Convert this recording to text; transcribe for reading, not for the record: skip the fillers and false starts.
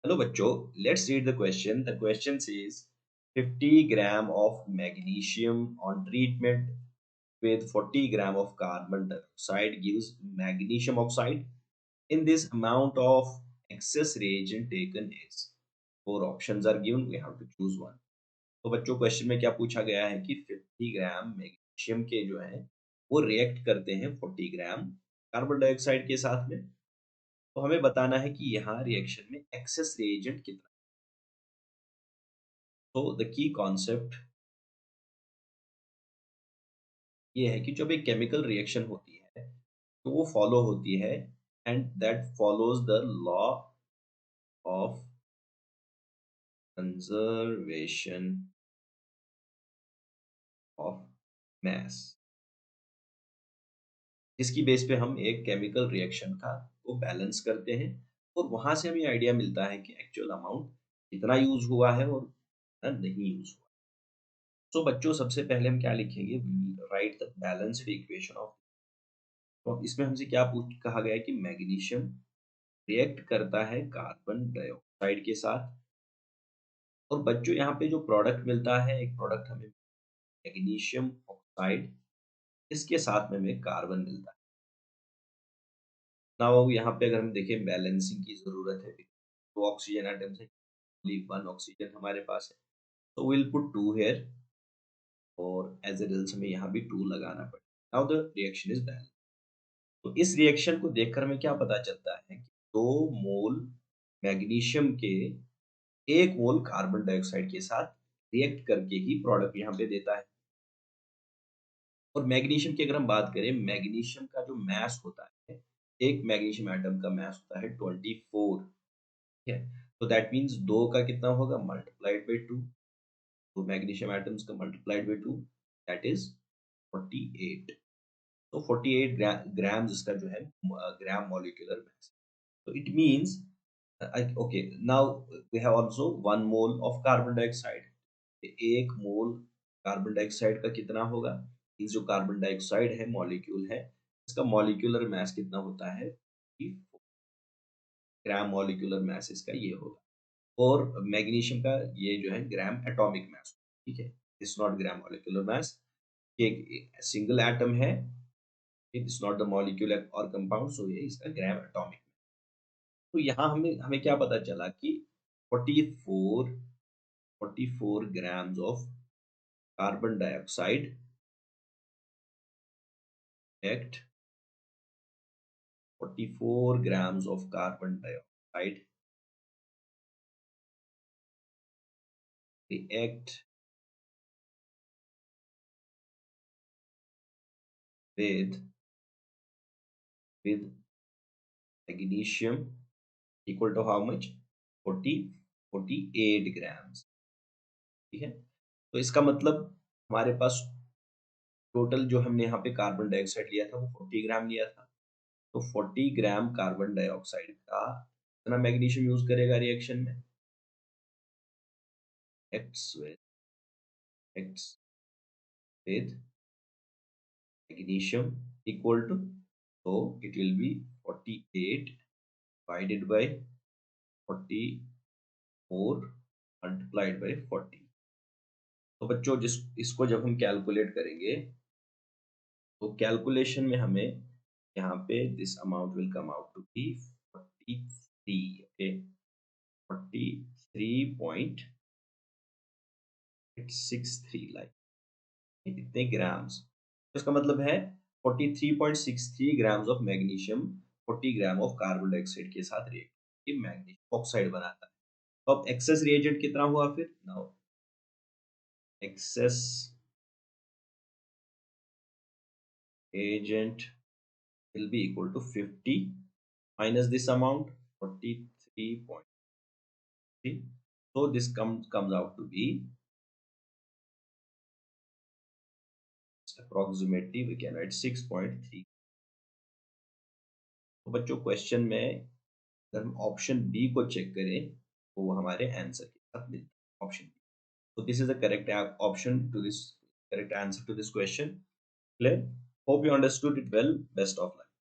Hello bachcho, let's read the question. The question says 50 gram of magnesium on treatment with 40 gram of carbon dioxide gives magnesium oxide. In this amount of excess reagent taken is. Four options are given, we have to choose one. तो बच्चों question में क्या पूछा गया है कि 50 ग्राम magnesium के जो है वो रिएक्ट करते हैं 40 ग्राम कार्बन डाइऑक्साइड के साथ में। तो हमें बताना है कि यहाँ रिएक्शन में एक्सेस रिएजेंट कितना। तो द की कॉन्सेप्ट ये है कि जब एक केमिकल रिएक्शन होती है तो वो फॉलो होती है and that follows the law of conservation of mass, जिसकी बेस पे हम एक केमिकल रिएक्शन का को बैलेंस करते हैं और वहां से हमें आइडिया मिलता है कि एक्चुअल अमाउंट कितना यूज हुआ है और कितना नहीं यूज हुआ। सो बच्चों सबसे पहले हम क्या लिखेंगे, right the balanced equation of. तो अब इसमें हमसे क्या पूछ कहा गया है कि मैग्नीशियम रिएक्ट करता है कार्बन डाइऑक्साइड के साथ। और बच्चों यहाँ पे जो प्रोडक्ट मिलता है, एक प्रोडक्ट हमें मैग्नीशियम ऑक्साइड, इसके साथ में हमें कार्बन मिलता है। नाउ यहाँ पे अगर हम देखें बैलेंसिंग की जरूरत है, तो ऑक्सीजन एटम्स है, वन ऑक्सीजन हमारे पास है, तो विल पुट टू हेयर और एज ए रिजल्ट हमें यहाँ भी टू लगाना पड़ेगा। Now the reaction is balance. तो इस रिएक्शन को देखकर हमें क्या पता चलता है कि 2 मोल मैग्नीशियम के 1 मोल कार्बन डाइऑक्साइड के साथ रिएक्ट करके ही प्रोडक्ट यहाँ पे देता है। और मैग्नीशियम की अगर हम बात करें, मैग्नीशियम का जो मास होता है, एक मैग्नीशियम एटम का मास होता है 24, ठीक है। तो दैट मीन्स दो का कितना होगा, मल्टीप्लाइड बाई 2। तो मैग्नीशियम एटम्स का मल्टीप्लाइड बाई 2 दैट इज 48। तो 48 ग्राम्स इसका जो है ग्राम मॉलिक्यूलर मास। तो it means okay, now we have also 1 mole of carbon dioxide. 1 mole carbon dioxide का कितना होगा, इस जो कार्बन डाइऑक्साइड है मॉलिक्यूल है, इसका मॉलिक्यूलर मास कितना होता है, 54 ग्राम मॉलिक्यूलर मास इसका ये होगा। और मैग्नीशियम का ये जो है ग्राम एटॉमिक मास, ठीक है, इट्स नॉट ग्राम मॉलिक्यूलर मास। एक सिंगल एटम है, इट्स नॉट द मॉलिक्यूलर और कंपाउंड, सो ये इसका ग्राम एटॉमिक। तो यहाँ हमें हमें क्या पता चला कि 44 44 grams of carbon dioxide act 44 grams of carbon dioxide react with with magnesium equal to how much, 40 48 grams, ठीक है। तो इसका मतलब हमारे पास टोटल जो हमने यहाँ पे कार्बन डाइऑक्साइड लिया था वो 40 ग्राम लिया था। तो 40 ग्राम कार्बन डाइऑक्साइड का कितना मैग्नीशियम यूज करेगा रिएक्शन में, x with x with magnesium equal to, so it will be 48 divided by 44 multiplied by 40। तो बच्चों जिस इसको जब हम कैलकुलेट करेंगे तो कैलकुलेशन में हमें यहाँ पे this amount will come out to be 43, okay, 43.63 like इतने ग्राम्स। तो इसका मतलब है 43.63 grams of magnesium 40 gram of carbon dioxide के साथ रिएक्ट ये मैग्नीशियम ऑक्साइड बनाता है। तो अब एक्सेस रिएजेंट कितना हुआ फिर, now excess agent will be equal to 50 minus this amount 43.3, so this comes out to be approximately we can write 6.3। तो बच्चों क्वेश्चन में अगर हम ऑप्शन बी को चेक करें तो वो हमारे आंसर के साथ मिलता है, option B. so this is the correct option to this, correct answer to this question, clear? Hope you understood it well, best of luck।